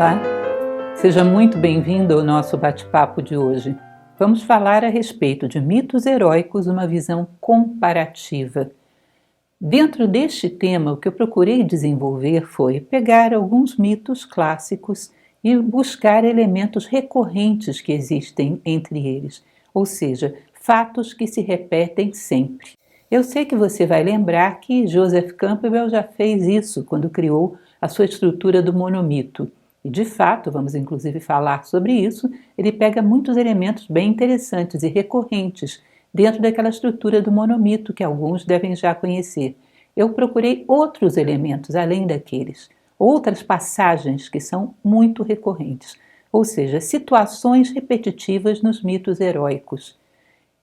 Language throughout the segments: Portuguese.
Olá, seja muito bem-vindo ao nosso bate-papo de hoje. Vamos falar a respeito de mitos heróicos, uma visão comparativa. Dentro deste tema, o que eu procurei desenvolver foi pegar alguns mitos clássicos e buscar elementos recorrentes que existem entre eles, ou seja, fatos que se repetem sempre. Eu sei que você vai lembrar que Joseph Campbell já fez isso quando criou a sua estrutura do monomito. E de fato, vamos inclusive falar sobre isso, ele pega muitos elementos bem interessantes e recorrentes dentro daquela estrutura do monomito que alguns devem já conhecer. Eu procurei outros elementos além daqueles, outras passagens que são muito recorrentes, ou seja, situações repetitivas nos mitos heróicos.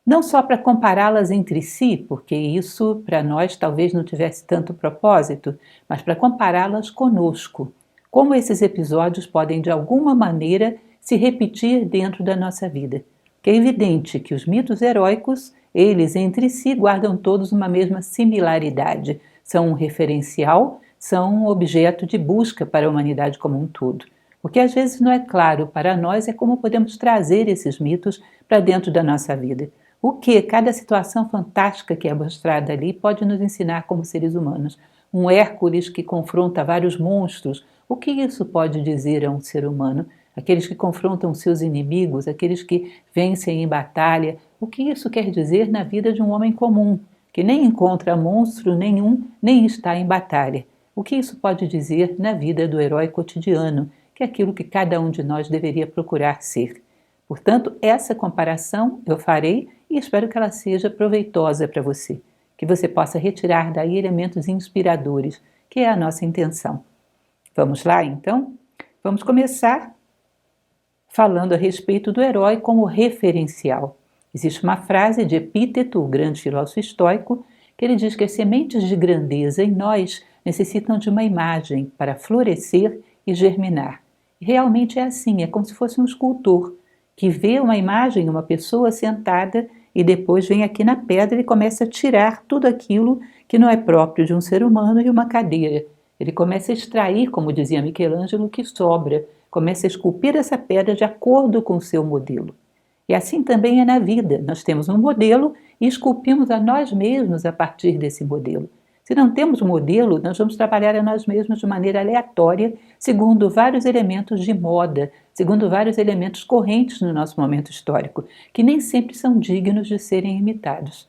Não só para compará-las entre si, porque isso para nós talvez não tivesse tanto propósito, mas para compará-las conosco. Como esses episódios podem de alguma maneira se repetir dentro da nossa vida. Que é evidente que os mitos heróicos, eles entre si guardam todos uma mesma similaridade. São um referencial, são um objeto de busca para a humanidade como um todo. O que às vezes não é claro para nós é como podemos trazer esses mitos para dentro da nossa vida. O que cada situação fantástica que é mostrada ali pode nos ensinar como seres humanos. Um Hércules que confronta vários monstros, o que isso pode dizer a um ser humano? Aqueles que confrontam seus inimigos, aqueles que vencem em batalha, o que isso quer dizer na vida de um homem comum, que nem encontra monstro nenhum, nem está em batalha? O que isso pode dizer na vida do herói cotidiano, que é aquilo que cada um de nós deveria procurar ser? Portanto, essa comparação eu farei e espero que ela seja proveitosa para você, que você possa retirar daí elementos inspiradores, que é a nossa intenção. Vamos lá, então? Vamos começar falando a respeito do herói como referencial. Existe uma frase de Epíteto, o grande filósofo estoico, que ele diz que as sementes de grandeza em nós necessitam de uma imagem para florescer e germinar. E realmente é assim, é como se fosse um escultor que vê uma imagem, uma pessoa sentada e depois vem aqui na pedra e começa a tirar tudo aquilo que não é próprio de um ser humano e uma cadeira. Ele começa a extrair, como dizia Michelangelo, o que sobra, começa a esculpir essa pedra de acordo com o seu modelo. E assim também é na vida. Nós temos um modelo e esculpimos a nós mesmos a partir desse modelo. Se não temos um modelo, nós vamos trabalhar a nós mesmos de maneira aleatória, segundo vários elementos de moda, segundo vários elementos correntes no nosso momento histórico, que nem sempre são dignos de serem imitados.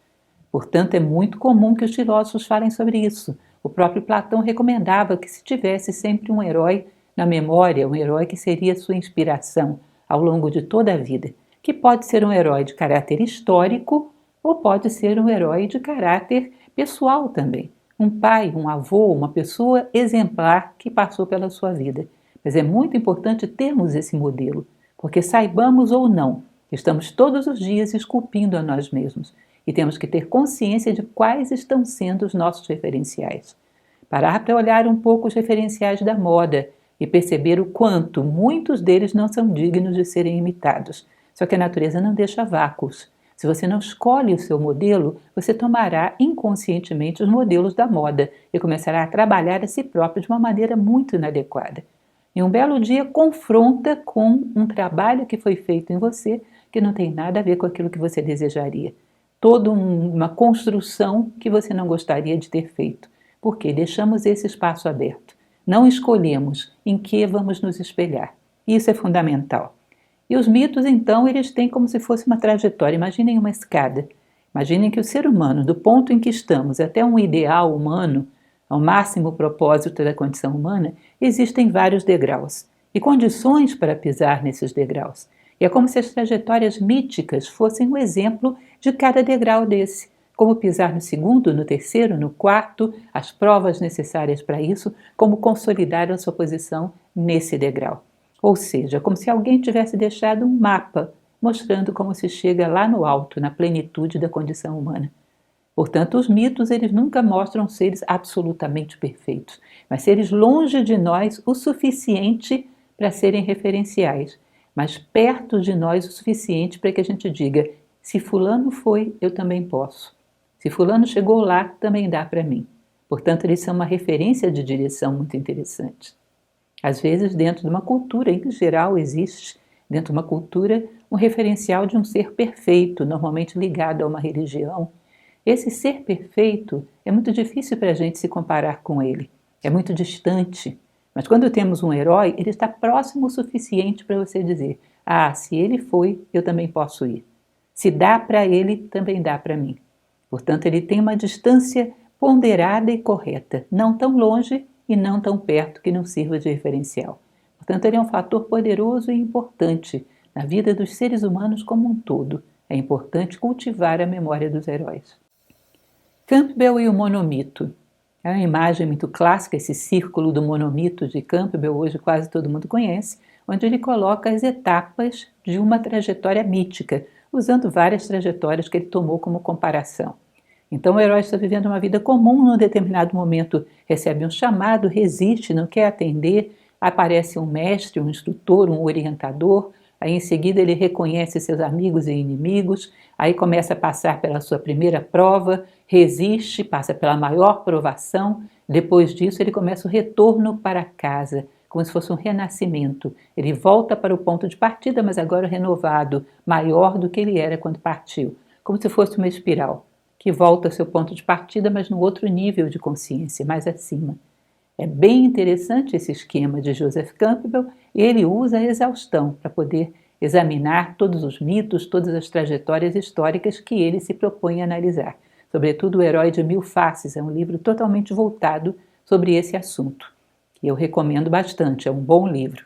Portanto, é muito comum que os filósofos falem sobre isso. O próprio Platão recomendava que se tivesse sempre um herói na memória, um herói que seria sua inspiração ao longo de toda a vida, que pode ser um herói de caráter histórico ou pode ser um herói de caráter pessoal também. Um pai, um avô, uma pessoa exemplar que passou pela sua vida. Mas é muito importante termos esse modelo, porque saibamos ou não, estamos todos os dias esculpindo a nós mesmos. E temos que ter consciência de quais estão sendo os nossos referenciais. Parar para olhar um pouco os referenciais da moda e perceber o quanto muitos deles não são dignos de serem imitados. Só que a natureza não deixa vácuos. Se você não escolhe o seu modelo, você tomará inconscientemente os modelos da moda e começará a trabalhar a si próprio de uma maneira muito inadequada. E um belo dia confronta com um trabalho que foi feito em você que não tem nada a ver com aquilo que você desejaria. Toda uma construção que você não gostaria de ter feito, porque deixamos esse espaço aberto. Não escolhemos em que vamos nos espelhar. Isso é fundamental. E os mitos, então, eles têm como se fosse uma trajetória. Imaginem uma escada. Imaginem que o ser humano, do ponto em que estamos até um ideal humano, ao máximo propósito da condição humana, existem vários degraus e condições para pisar nesses degraus. E é como se as trajetórias míticas fossem um exemplo de cada degrau desse. Como pisar no segundo, no terceiro, no quarto, as provas necessárias para isso, como consolidar a sua posição nesse degrau. Ou seja, como se alguém tivesse deixado um mapa mostrando como se chega lá no alto, na plenitude da condição humana. Portanto, os mitos eles nunca mostram seres absolutamente perfeitos, mas seres longe de nós o suficiente para serem referenciais, mas perto de nós o suficiente para que a gente diga: se fulano foi, eu também posso. Se fulano chegou lá, também dá para mim. Portanto, eles são uma referência de direção muito interessante. Às vezes, dentro de uma cultura, em geral, existe dentro de uma cultura um referencial de um ser perfeito, normalmente ligado a uma religião. Esse ser perfeito é muito difícil para a gente se comparar com ele, é muito distante. Mas quando temos um herói, ele está próximo o suficiente para você dizer: ah, se ele foi, eu também posso ir. Se dá para ele, também dá para mim. Portanto, ele tem uma distância ponderada e correta, não tão longe e não tão perto que não sirva de referencial. Portanto, ele é um fator poderoso e importante na vida dos seres humanos como um todo. É importante cultivar a memória dos heróis. Campbell e o monomito. É uma imagem muito clássica, esse círculo do monomito de Campbell, hoje quase todo mundo conhece, onde ele coloca as etapas de uma trajetória mítica, usando várias trajetórias que ele tomou como comparação. Então o herói está vivendo uma vida comum, num determinado momento recebe um chamado, resiste, não quer atender, aparece um mestre, um instrutor, um orientador, aí em seguida ele reconhece seus amigos e inimigos, aí começa a passar pela sua primeira prova, resiste, passa pela maior provação, depois disso ele começa o retorno para casa, como se fosse um renascimento. Ele volta para o ponto de partida, mas agora renovado, maior do que ele era quando partiu, como se fosse uma espiral, que volta ao seu ponto de partida, mas no outro nível de consciência, mais acima. É bem interessante esse esquema de Joseph Campbell e ele usa a exaustão para poder examinar todos os mitos, todas as trajetórias históricas que ele se propõe a analisar. Sobretudo O Herói de Mil Faces, é um livro totalmente voltado sobre esse assunto. E eu recomendo bastante, é um bom livro.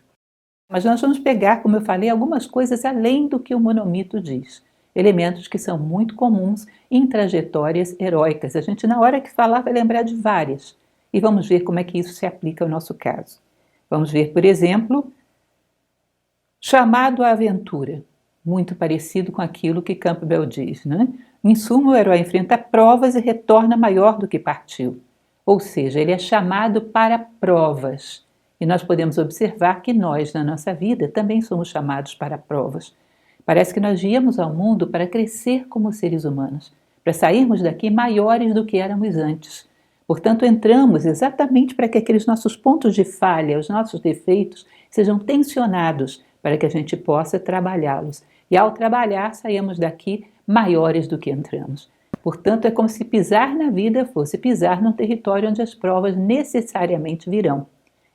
Mas nós vamos pegar, como eu falei, algumas coisas além do que o monomito diz. Elementos que são muito comuns em trajetórias heróicas. A gente, na hora que falar, vai lembrar de várias. E vamos ver como é que isso se aplica ao nosso caso. Vamos ver, por exemplo, chamado à aventura. Muito parecido com aquilo que Campbell diz, né? Em suma, o herói enfrenta provas e retorna maior do que partiu. Ou seja, ele é chamado para provas. E nós podemos observar que nós, na nossa vida, também somos chamados para provas. Parece que nós viemos ao mundo para crescer como seres humanos, para sairmos daqui maiores do que éramos antes. Portanto, entramos exatamente para que aqueles nossos pontos de falha, os nossos defeitos, sejam tensionados para que a gente possa trabalhá-los. E ao trabalhar, saímos daqui maiores do que entramos. Portanto, é como se pisar na vida fosse pisar num território onde as provas necessariamente virão.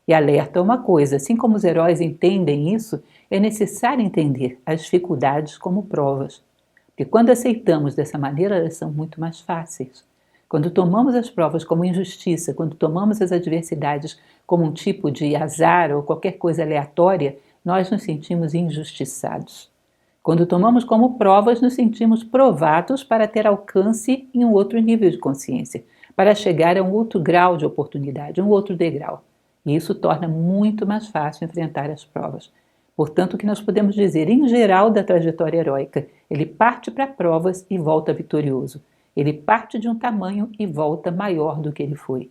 E alerta uma coisa, assim como os heróis entendem isso, é necessário entender as dificuldades como provas. Porque quando aceitamos dessa maneira, elas são muito mais fáceis. Quando tomamos as provas como injustiça, quando tomamos as adversidades como um tipo de azar ou qualquer coisa aleatória, nós nos sentimos injustiçados. Quando tomamos como provas, nos sentimos provados para ter alcance em um outro nível de consciência, para chegar a um outro grau de oportunidade, um outro degrau. E isso torna muito mais fácil enfrentar as provas. Portanto, o que nós podemos dizer, em geral, da trajetória heróica, ele parte para provas e volta vitorioso. Ele parte de um tamanho e volta maior do que ele foi.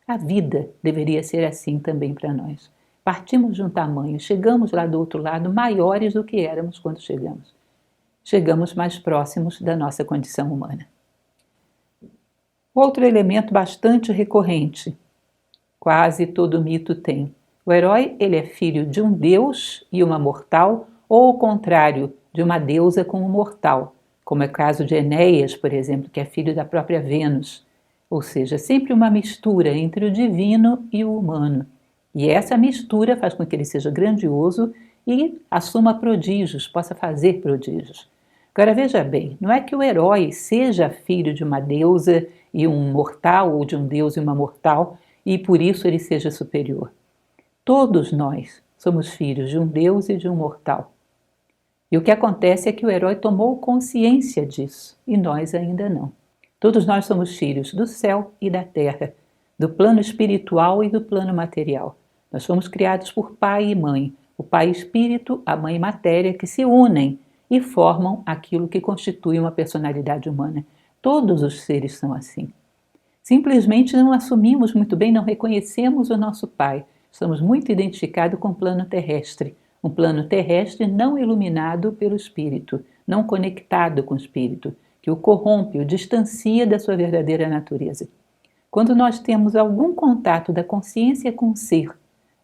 A vida deveria ser assim também para nós. Partimos de um tamanho, chegamos lá do outro lado maiores do que éramos quando chegamos. Chegamos mais próximos da nossa condição humana. Outro elemento bastante recorrente, quase todo mito tem. O herói, ele é filho de um deus e uma mortal, ou o contrário, de uma deusa com um mortal, como é o caso de Enéas, por exemplo, que é filho da própria Vênus. Ou seja, sempre uma mistura entre o divino e o humano. E essa mistura faz com que ele seja grandioso e assuma prodígios, possa fazer prodígios. Agora veja bem, não é que o herói seja filho de uma deusa e um mortal, ou de um deus e uma mortal, e por isso ele seja superior. Todos nós somos filhos de um deus e de um mortal. E o que acontece é que o herói tomou consciência disso, e nós ainda não. Todos nós somos filhos do céu e da terra, do plano espiritual e do plano material. Nós fomos criados por pai e mãe, o pai espírito, a mãe matéria, que se unem e formam aquilo que constitui uma personalidade humana. Todos os seres são assim. Simplesmente não assumimos muito bem, não reconhecemos o nosso pai. Estamos muito identificados com o plano terrestre, um plano terrestre não iluminado pelo espírito, não conectado com o espírito, que o corrompe, o distancia da sua verdadeira natureza. Quando nós temos algum contato da consciência com o ser,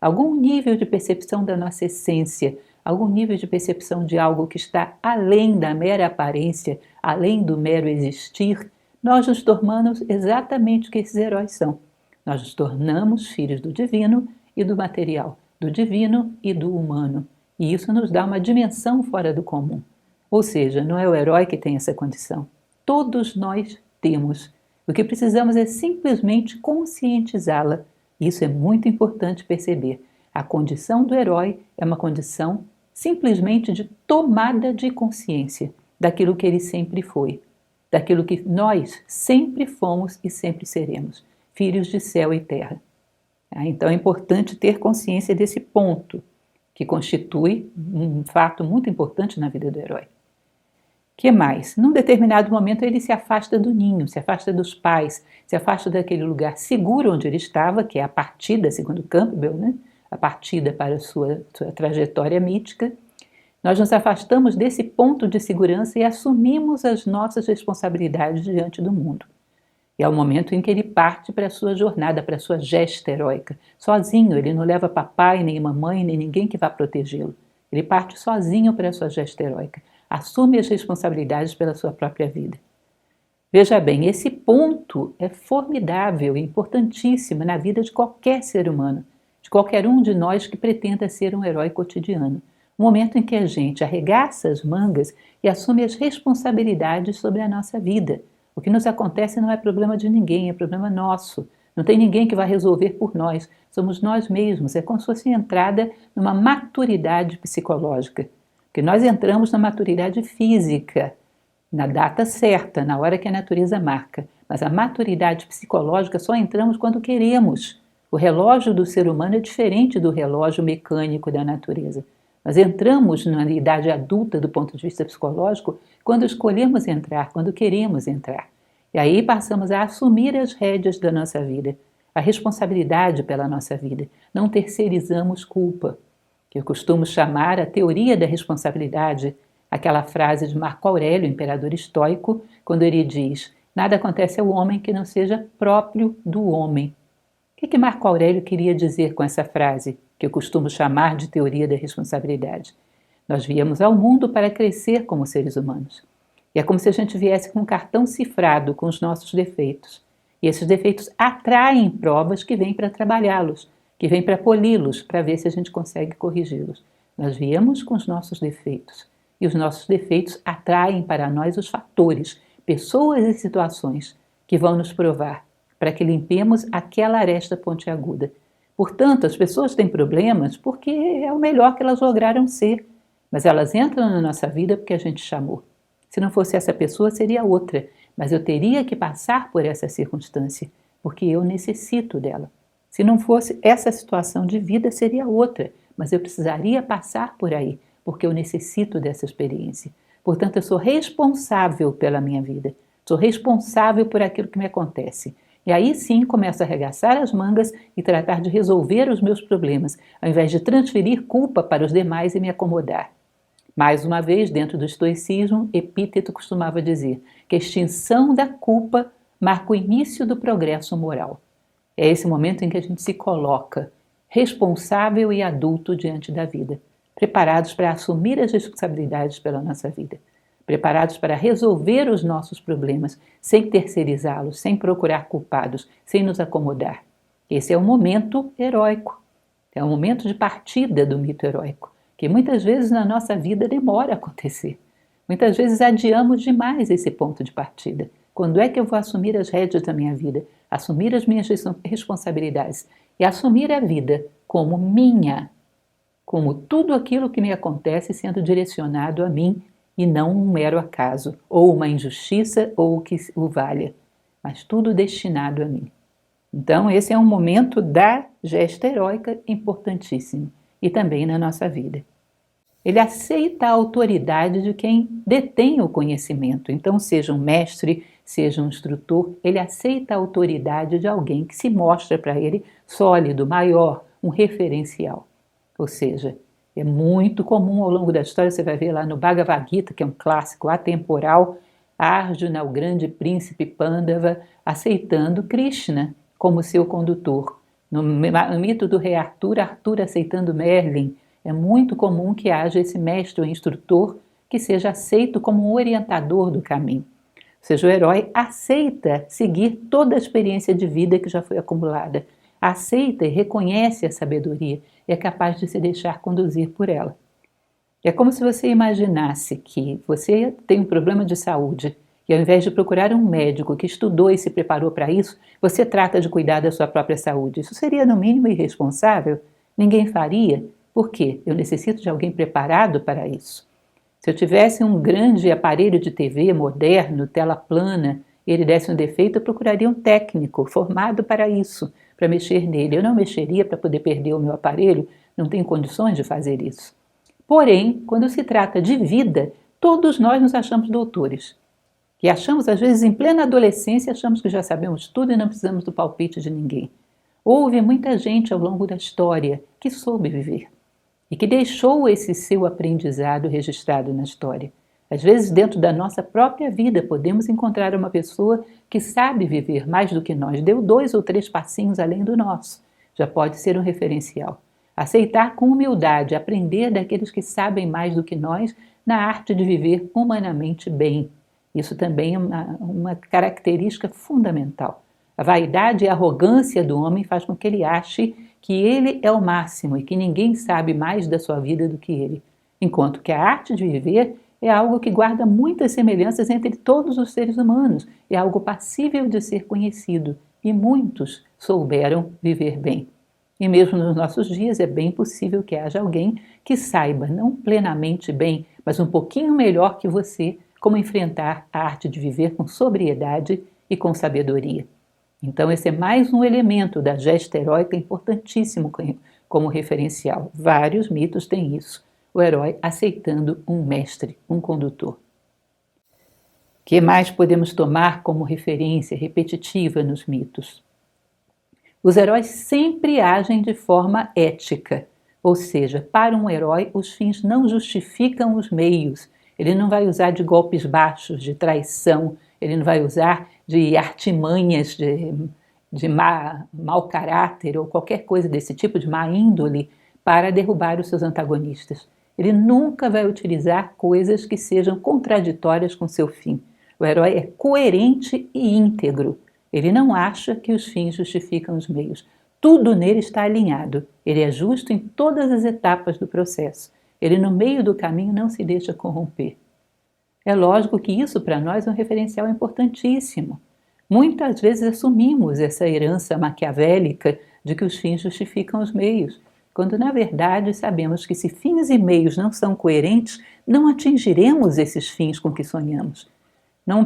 algum nível de percepção da nossa essência, algum nível de percepção de algo que está além da mera aparência, além do mero existir, nós nos tornamos exatamente o que esses heróis são. Nós nos tornamos filhos do divino e do material, do divino e do humano. E isso nos dá uma dimensão fora do comum. Ou seja, não é o herói que tem essa condição. Todos nós temos. O que precisamos é simplesmente conscientizá-la. Isso é muito importante perceber. A condição do herói é uma condição simplesmente de tomada de consciência daquilo que ele sempre foi, daquilo que nós sempre fomos e sempre seremos, filhos de céu e terra. Então é importante ter consciência desse ponto, que constitui um fato muito importante na vida do herói. Que mais? Num determinado momento ele se afasta do ninho, se afasta dos pais, se afasta daquele lugar seguro onde ele estava, que é a partida, segundo Campbell, né? A partida para a sua trajetória mítica. Nós nos afastamos desse ponto de segurança e assumimos as nossas responsabilidades diante do mundo. E é o momento em que ele parte para a sua jornada, para a sua gesta heróica. Sozinho, ele não leva papai, nem mamãe, nem ninguém que vá protegê-lo. Ele parte sozinho para a sua gesta heróica. Assume as responsabilidades pela sua própria vida. Veja bem, esse ponto é formidável e importantíssimo na vida de qualquer ser humano, de qualquer um de nós que pretenda ser um herói cotidiano. O momento em que a gente arregaça as mangas e assume as responsabilidades sobre a nossa vida. O que nos acontece não é problema de ninguém, é problema nosso. Não tem ninguém que vai resolver por nós. Somos nós mesmos. É como se fosse entrada numa maturidade psicológica. Porque nós entramos na maturidade física, na data certa, na hora que a natureza marca. Mas a maturidade psicológica só entramos quando queremos. O relógio do ser humano é diferente do relógio mecânico da natureza. Nós entramos na idade adulta do ponto de vista psicológico quando escolhemos entrar, quando queremos entrar. E aí passamos a assumir as rédeas da nossa vida, a responsabilidade pela nossa vida. Não terceirizamos culpa, que eu costumo chamar a teoria da responsabilidade, aquela frase de Marco Aurélio, imperador estoico, quando ele diz: nada acontece ao homem que não seja próprio do homem. O que Marco Aurélio queria dizer com essa frase, que eu costumo chamar de teoria da responsabilidade? Nós viemos ao mundo para crescer como seres humanos. E é como se a gente viesse com um cartão cifrado com os nossos defeitos. E esses defeitos atraem provas que vêm para trabalhá-los, que vêm para poli-los, para ver se a gente consegue corrigi-los. Nós viemos com os nossos defeitos. E os nossos defeitos atraem para nós os fatores, pessoas e situações que vão nos provar, para que limpemos aquela aresta pontiaguda. Portanto, as pessoas têm problemas porque é o melhor que elas lograram ser, mas elas entram na nossa vida porque a gente chamou. Se não fosse essa pessoa, seria outra, mas eu teria que passar por essa circunstância, porque eu necessito dela. Se não fosse essa situação de vida, seria outra, mas eu precisaria passar por aí, porque eu necessito dessa experiência. Portanto, eu sou responsável pela minha vida, sou responsável por aquilo que me acontece. E aí sim começo a arregaçar as mangas e tratar de resolver os meus problemas, ao invés de transferir culpa para os demais e me acomodar. Mais uma vez, dentro do estoicismo, Epíteto costumava dizer que a extinção da culpa marca o início do progresso moral. É esse momento em que a gente se coloca responsável e adulto diante da vida, preparados para assumir as responsabilidades pela nossa vida, preparados para resolver os nossos problemas sem terceirizá-los, sem procurar culpados, sem nos acomodar. Esse é o momento heróico, é o momento de partida do mito heróico, que muitas vezes na nossa vida demora a acontecer. Muitas vezes adiamos demais esse ponto de partida. Quando é que eu vou assumir as rédeas da minha vida, assumir as minhas responsabilidades e assumir a vida como minha, como tudo aquilo que me acontece sendo direcionado a mim e não um mero acaso, ou uma injustiça, ou o que o valha, mas tudo destinado a mim. Então, esse é um momento da gesta heróica importantíssimo, e também na nossa vida. Ele aceita a autoridade de quem detém o conhecimento, então seja um mestre, seja um instrutor, ele aceita a autoridade de alguém que se mostra para ele sólido, maior, um referencial. Ou seja, é muito comum ao longo da história, você vai ver lá no Bhagavad Gita, que é um clássico atemporal, Arjuna, o grande príncipe Pandava, aceitando Krishna como seu condutor, No mito do rei Arthur, Arthur aceitando Merlin, é muito comum que haja esse mestre ou instrutor que seja aceito como um orientador do caminho. Ou seja, o herói aceita seguir toda a experiência de vida que já foi acumulada, aceita e reconhece a sabedoria e é capaz de se deixar conduzir por ela. É como se você imaginasse que você tem um problema de saúde e ao invés de procurar um médico que estudou e se preparou para isso, você trata de cuidar da sua própria saúde. Isso seria, no mínimo, irresponsável. Ninguém faria. Por quê? Eu necessito de alguém preparado para isso. Se eu tivesse um grande aparelho de TV moderno, tela plana, e ele desse um defeito, eu procuraria um técnico formado para isso, para mexer nele. Eu não mexeria para poder perder o meu aparelho, não tenho condições de fazer isso. Porém, quando se trata de vida, todos nós nos achamos doutores. E achamos, às vezes, em plena adolescência, achamos que já sabemos tudo e não precisamos do palpite de ninguém. Houve muita gente ao longo da história que soube viver e que deixou esse seu aprendizado registrado na história. Às vezes, dentro da nossa própria vida, podemos encontrar uma pessoa que sabe viver mais do que nós, deu 2 ou 3 passinhos além do nosso. Já pode ser um referencial. Aceitar com humildade, aprender daqueles que sabem mais do que nós na arte de viver humanamente bem. Isso também é uma característica fundamental. A vaidade e a arrogância do homem faz com que ele ache que ele é o máximo e que ninguém sabe mais da sua vida do que ele. Enquanto que a arte de viver é algo que guarda muitas semelhanças entre todos os seres humanos, é algo passível de ser conhecido e muitos souberam viver bem. E mesmo nos nossos dias é bem possível que haja alguém que saiba, não plenamente bem, mas um pouquinho melhor que você, como enfrentar a arte de viver com sobriedade e com sabedoria. Então esse é mais um elemento da gesta heróica importantíssimo como referencial. Vários mitos têm isso. O herói aceitando um mestre, um condutor. O que mais podemos tomar como referência repetitiva nos mitos? Os heróis sempre agem de forma ética, ou seja, para um herói os fins não justificam os meios. Ele não vai usar de golpes baixos, de traição, ele não vai usar de artimanhas de mau caráter ou qualquer coisa desse tipo, de má índole, para derrubar os seus antagonistas. Ele nunca vai utilizar coisas que sejam contraditórias com seu fim. O herói é coerente e íntegro. Ele não acha que os fins justificam os meios. Tudo nele está alinhado. Ele é justo em todas as etapas do processo. Ele, no meio do caminho, não se deixa corromper. É lógico que isso, para nós, é um referencial importantíssimo. Muitas vezes assumimos essa herança maquiavélica de que os fins justificam os meios, quando, na verdade, sabemos que se fins e meios não são coerentes, não atingiremos esses fins com que sonhamos. Não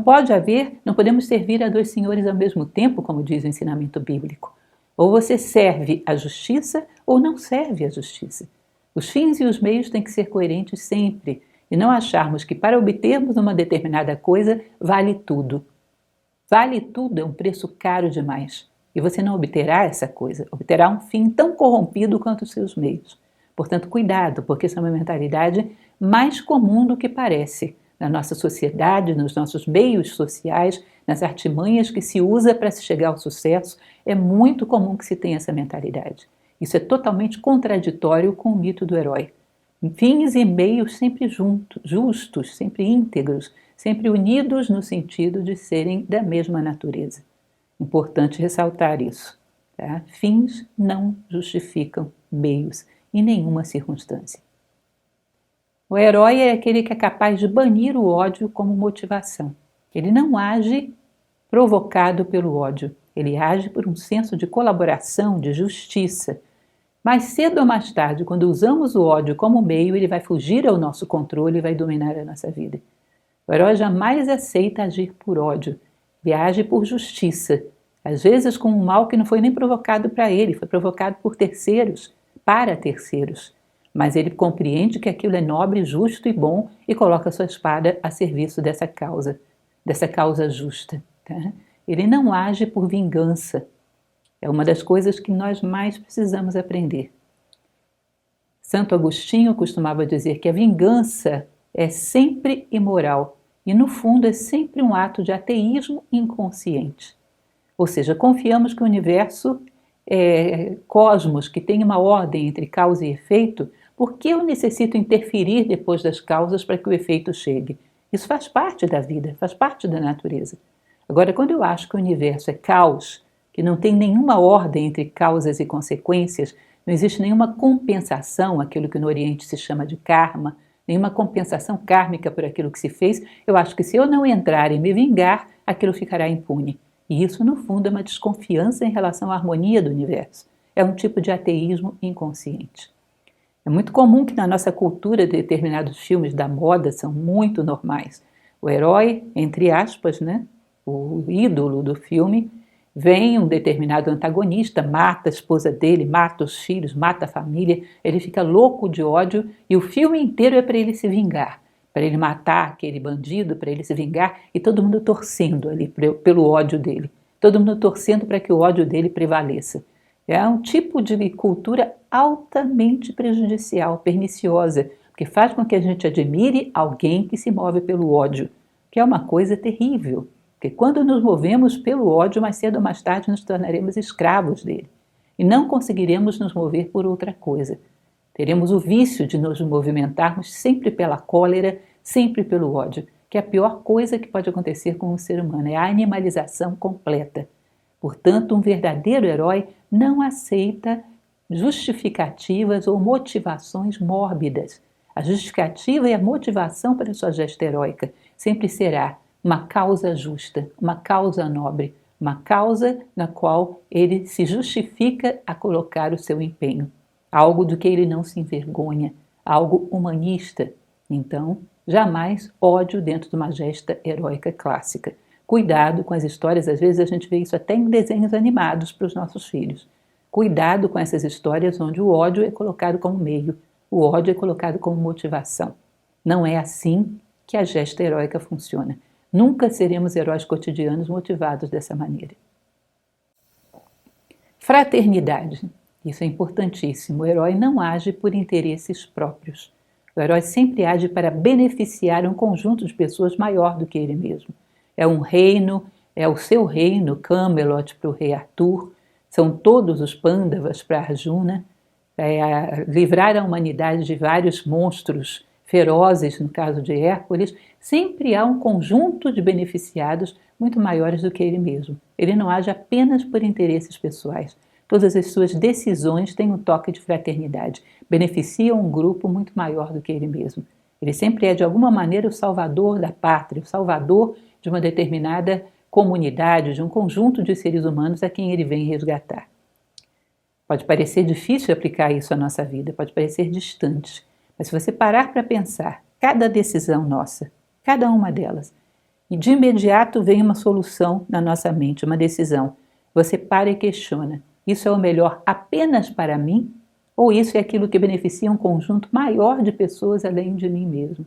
podemos servir a 2 senhores ao mesmo tempo, como diz o ensinamento bíblico. Ou você serve a justiça ou não serve a justiça. Os fins e os meios têm que ser coerentes sempre e não acharmos que para obtermos uma determinada coisa vale tudo. Vale tudo é um preço caro demais e você não obterá essa coisa, obterá um fim tão corrompido quanto os seus meios. Portanto, cuidado, porque essa é uma mentalidade mais comum do que parece. Na nossa sociedade, nos nossos meios sociais, nas artimanhas que se usa para se chegar ao sucesso, é muito comum que se tenha essa mentalidade. Isso é totalmente contraditório com o mito do herói. Fins e meios sempre justos, sempre íntegros, sempre unidos no sentido de serem da mesma natureza. Importante ressaltar isso. Tá? Fins não justificam meios em nenhuma circunstância. O herói é aquele que é capaz de banir o ódio como motivação. Ele não age provocado pelo ódio, ele age por um senso de colaboração, de justiça. Mais cedo ou mais tarde, quando usamos o ódio como meio, ele vai fugir ao nosso controle e vai dominar a nossa vida. O herói jamais aceita agir por ódio, ele age por justiça, às vezes com um mal que não foi nem provocado para ele, foi provocado por terceiros, para terceiros. Mas ele compreende que aquilo é nobre, justo e bom e coloca sua espada a serviço dessa causa justa. Tá? Ele não age por vingança. É uma das coisas que nós mais precisamos aprender. Santo Agostinho costumava dizer que a vingança é sempre imoral e, no fundo, é sempre um ato de ateísmo inconsciente. Ou seja, confiamos que o universo cosmos que tem uma ordem entre causa e efeito, por que eu necessito interferir depois das causas para que o efeito chegue? Isso faz parte da vida, faz parte da natureza. Agora, quando eu acho que o universo é caos, que não tem nenhuma ordem entre causas e consequências, não existe nenhuma compensação, aquilo que no Oriente se chama de karma, nenhuma compensação kármica por aquilo que se fez, eu acho que se eu não entrar e me vingar, aquilo ficará impune. E isso, no fundo, é uma desconfiança em relação à harmonia do universo. É um tipo de ateísmo inconsciente. É muito comum que na nossa cultura determinados filmes da moda são muito normais. O herói, entre aspas, né, o ídolo do filme, vem um determinado antagonista, mata a esposa dele, mata os filhos, mata a família, ele fica louco de ódio e o filme inteiro é para ele se vingar, para ele matar aquele bandido, para ele se vingar e todo mundo torcendo ali pelo ódio dele, todo mundo torcendo para que o ódio dele prevaleça. É um tipo de cultura altamente prejudicial, perniciosa, que faz com que a gente admire alguém que se move pelo ódio, que é uma coisa terrível. Porque quando nos movemos pelo ódio, mais cedo ou mais tarde nos tornaremos escravos dele. E não conseguiremos nos mover por outra coisa. Teremos o vício de nos movimentarmos sempre pela cólera, sempre pelo ódio, que é a pior coisa que pode acontecer com o ser humano, é a animalização completa. Portanto, um verdadeiro herói não aceita justificativas ou motivações mórbidas. A justificativa e a motivação para a sua gesta heróica sempre será uma causa justa, uma causa nobre, uma causa na qual ele se justifica a colocar o seu empenho, algo do que ele não se envergonha, algo humanista. Então, jamais ódio dentro de uma gesta heróica clássica. Cuidado com as histórias, às vezes a gente vê isso até em desenhos animados para os nossos filhos. Cuidado com essas histórias onde o ódio é colocado como meio, o ódio é colocado como motivação. Não é assim que a gesta heróica funciona. Nunca seremos heróis cotidianos motivados dessa maneira. Fraternidade. Isso é importantíssimo. O herói não age por interesses próprios. O herói sempre age para beneficiar um conjunto de pessoas maior do que ele mesmo. É um reino, é o seu reino, Camelot para o rei Arthur, são todos os Pândavas para Arjuna, livrar a humanidade de vários monstros ferozes, no caso de Hércules, sempre há um conjunto de beneficiados muito maiores do que ele mesmo. Ele não age apenas por interesses pessoais. Todas as suas decisões têm um toque de fraternidade, beneficiam um grupo muito maior do que ele mesmo. Ele sempre é, de alguma maneira, o salvador da pátria, o salvador de uma determinada comunidade, de um conjunto de seres humanos a quem ele vem resgatar. Pode parecer difícil aplicar isso à nossa vida, pode parecer distante, mas se você parar para pensar, cada decisão nossa, cada uma delas, e de imediato vem uma solução na nossa mente, uma decisão. Você para e questiona, isso é o melhor apenas para mim? Ou isso é aquilo que beneficia um conjunto maior de pessoas além de mim mesmo?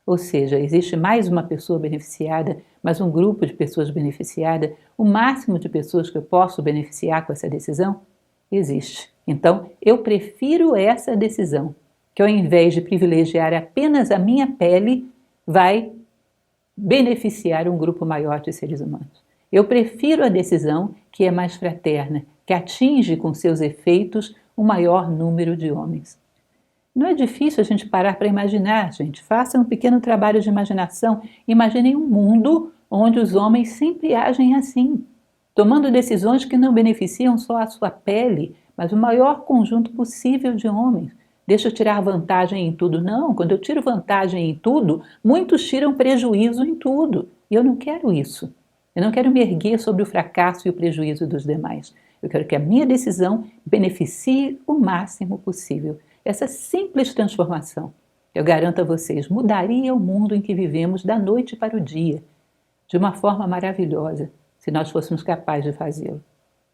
Ou seja, existe mais uma pessoa beneficiada, mais um grupo de pessoas beneficiadas, o máximo de pessoas que eu posso beneficiar com essa decisão? Existe. Então, eu prefiro essa decisão, que ao invés de privilegiar apenas a minha pele, vai beneficiar um grupo maior de seres humanos. Eu prefiro a decisão que é mais fraterna, que atinge com seus efeitos um maior número de homens. Não é difícil a gente parar para imaginar, gente. Faça um pequeno trabalho de imaginação. Imaginem um mundo onde os homens sempre agem assim, tomando decisões que não beneficiam só a sua pele, mas o maior conjunto possível de homens. Deixa eu tirar vantagem em tudo. Não, quando eu tiro vantagem em tudo, muitos tiram prejuízo em tudo. E eu não quero isso. Eu não quero me erguer sobre o fracasso e o prejuízo dos demais. Eu quero que a minha decisão beneficie o máximo possível. Essa simples transformação, eu garanto a vocês, mudaria o mundo em que vivemos da noite para o dia, de uma forma maravilhosa, se nós fôssemos capazes de fazê-lo.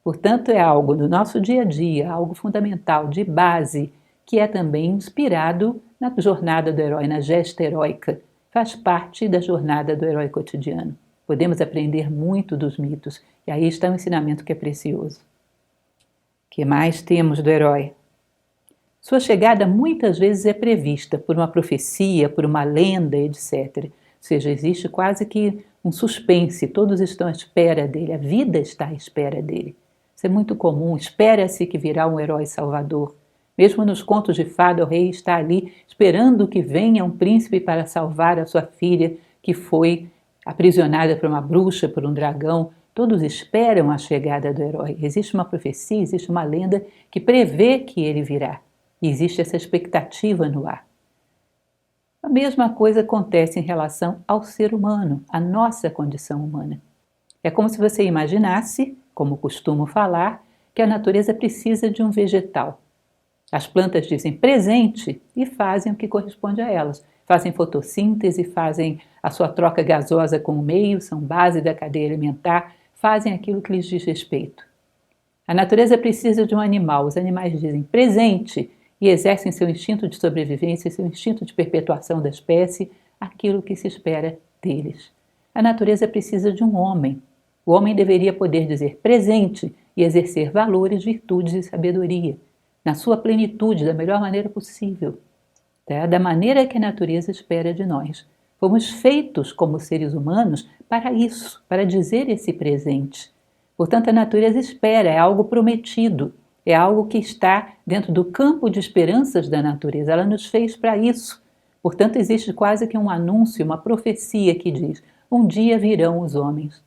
Portanto, é algo do nosso dia a dia, algo fundamental, de base, que é também inspirado na jornada do herói, na gesta heróica. Faz parte da jornada do herói cotidiano. Podemos aprender muito dos mitos, e aí está um ensinamento que é precioso. O que mais temos do herói? Sua chegada muitas vezes é prevista por uma profecia, por uma lenda, etc. Ou seja, existe quase que um suspense, todos estão à espera dele, a vida está à espera dele. Isso é muito comum, espera-se que virá um herói salvador. Mesmo nos contos de fada, o rei está ali esperando que venha um príncipe para salvar a sua filha, que foi aprisionada por uma bruxa, por um dragão. Todos esperam a chegada do herói. Existe uma profecia, existe uma lenda que prevê que ele virá. E existe essa expectativa no ar. A mesma coisa acontece em relação ao ser humano, à nossa condição humana. É como se você imaginasse, como costumo falar, que a natureza precisa de um vegetal. As plantas dizem presente e fazem o que corresponde a elas. Fazem fotossíntese, fazem a sua troca gasosa com o meio, são base da cadeia alimentar, fazem aquilo que lhes diz respeito. A natureza precisa de um animal. Os animais dizem presente e exercem seu instinto de sobrevivência, seu instinto de perpetuação da espécie, aquilo que se espera deles. A natureza precisa de um homem. O homem deveria poder dizer presente e exercer valores, virtudes e sabedoria, na sua plenitude, da melhor maneira possível, tá? Da maneira que a natureza espera de nós. Fomos feitos como seres humanos para isso, para dizer esse presente. Portanto, a natureza espera, é algo prometido, é algo que está dentro do campo de esperanças da natureza. Ela nos fez para isso. Portanto, existe quase que um anúncio, uma profecia que diz: um dia virão os homens,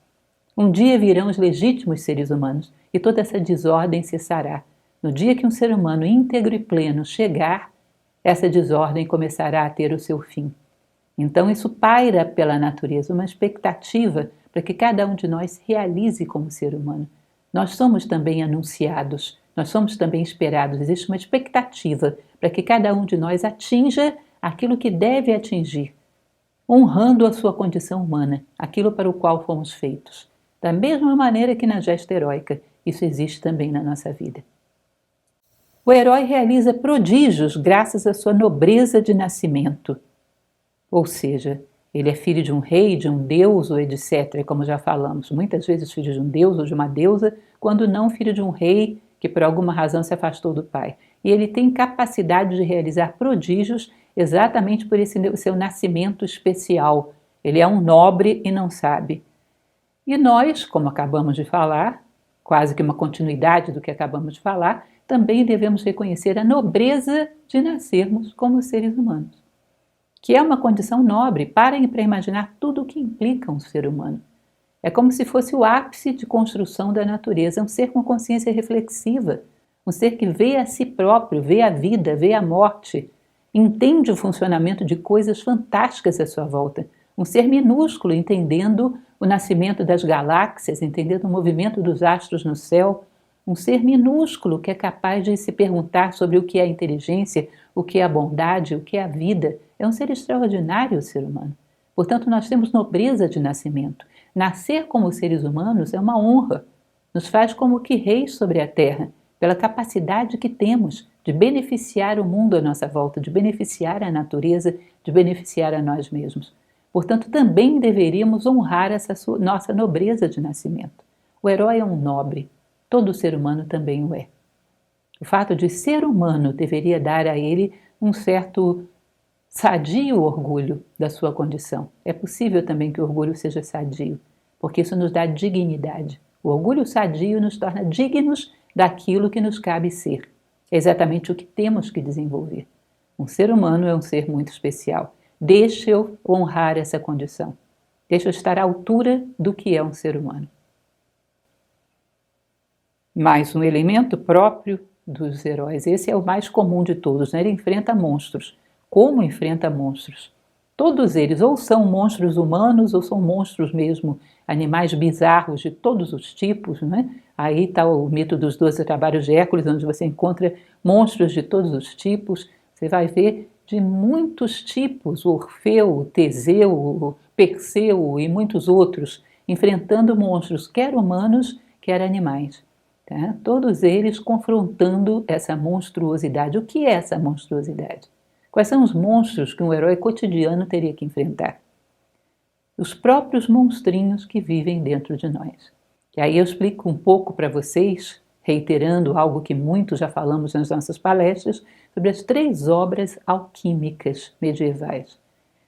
um dia virão os legítimos seres humanos e toda essa desordem cessará. No dia que um ser humano íntegro e pleno chegar, essa desordem começará a ter o seu fim. Então isso paira pela natureza, uma expectativa para que cada um de nós se realize como ser humano. Nós somos também anunciados, nós somos também esperados, existe uma expectativa para que cada um de nós atinja aquilo que deve atingir, honrando a sua condição humana, aquilo para o qual fomos feitos. Da mesma maneira que na gesta heróica, isso existe também na nossa vida. O herói realiza prodígios graças à sua nobreza de nascimento. Ou seja, ele é filho de um rei, de um deus ou etc., como já falamos. Muitas vezes filho de um deus ou de uma deusa, quando não filho de um rei que por alguma razão se afastou do pai. E ele tem capacidade de realizar prodígios exatamente por esse seu nascimento especial. Ele é um nobre e não sabe. E nós, como acabamos de falar, quase que uma continuidade do que acabamos de falar, também devemos reconhecer a nobreza de nascermos como seres humanos, que é uma condição nobre. Parem para imaginar tudo o que implica um ser humano. É como se fosse o ápice de construção da natureza, um ser com consciência reflexiva, um ser que vê a si próprio, vê a vida, vê a morte, entende o funcionamento de coisas fantásticas à sua volta, um ser minúsculo entendendo o nascimento das galáxias, entendendo o movimento dos astros no céu, um ser minúsculo que é capaz de se perguntar sobre o que é a inteligência, o que é a bondade, o que é a vida. É um ser extraordinário o ser humano. Portanto, nós temos nobreza de nascimento. Nascer como seres humanos é uma honra. Nos faz como que reis sobre a terra, pela capacidade que temos de beneficiar o mundo à nossa volta, de beneficiar a natureza, de beneficiar a nós mesmos. Portanto, também deveríamos honrar essa nossa nobreza de nascimento. O herói é um nobre. Todo ser humano também o é. O fato de ser humano deveria dar a ele um certo sadio orgulho da sua condição. É possível também que o orgulho seja sadio, porque isso nos dá dignidade. O orgulho sadio nos torna dignos daquilo que nos cabe ser. É exatamente o que temos que desenvolver. Um ser humano é um ser muito especial. Deixa eu honrar essa condição. Deixa eu estar à altura do que é um ser humano. Mais um elemento próprio dos heróis. Esse é o mais comum de todos, né? Ele enfrenta monstros. Como enfrenta monstros? Todos eles ou são monstros humanos ou são monstros mesmo, animais bizarros de todos os tipos, né? Aí está o mito dos 12 trabalhos de Hércules, onde você encontra monstros de todos os tipos. Você vai ver de muitos tipos, o Orfeu, o Teseu, o Perseu e muitos outros, enfrentando monstros, quer humanos, quer animais. Tá? Todos eles confrontando essa monstruosidade. O que é essa monstruosidade? Quais são os monstros que um herói cotidiano teria que enfrentar? Os próprios monstrinhos que vivem dentro de nós. E aí eu explico um pouco para vocês, reiterando algo que muito já falamos nas nossas palestras, sobre as 3 obras alquímicas medievais.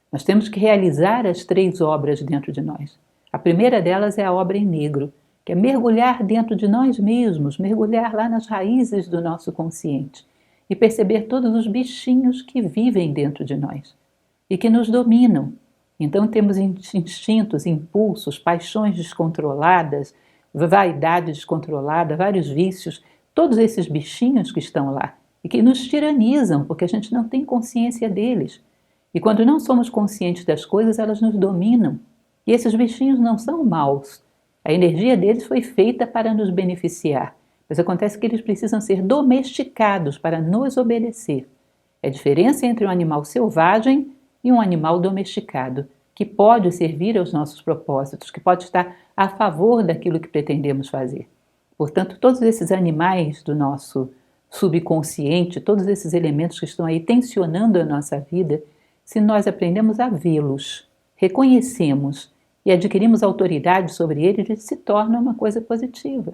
Nós temos que realizar as 3 obras dentro de nós. A primeira delas é a obra em negro, que é mergulhar dentro de nós mesmos, mergulhar lá nas raízes do nosso consciente e perceber todos os bichinhos que vivem dentro de nós e que nos dominam. Então temos instintos, impulsos, paixões descontroladas, vaidade descontrolada, vários vícios, todos esses bichinhos que estão lá e que nos tiranizam porque a gente não tem consciência deles. E quando não somos conscientes das coisas, elas nos dominam. E esses bichinhos não são maus. A energia deles foi feita para nos beneficiar, mas acontece que eles precisam ser domesticados para nos obedecer. É a diferença entre um animal selvagem e um animal domesticado, que pode servir aos nossos propósitos, que pode estar a favor daquilo que pretendemos fazer. Portanto, todos esses animais do nosso subconsciente, todos esses elementos que estão aí tensionando a nossa vida, se nós aprendemos a vê-los, reconhecemos e adquirimos autoridade sobre eles, se torna uma coisa positiva.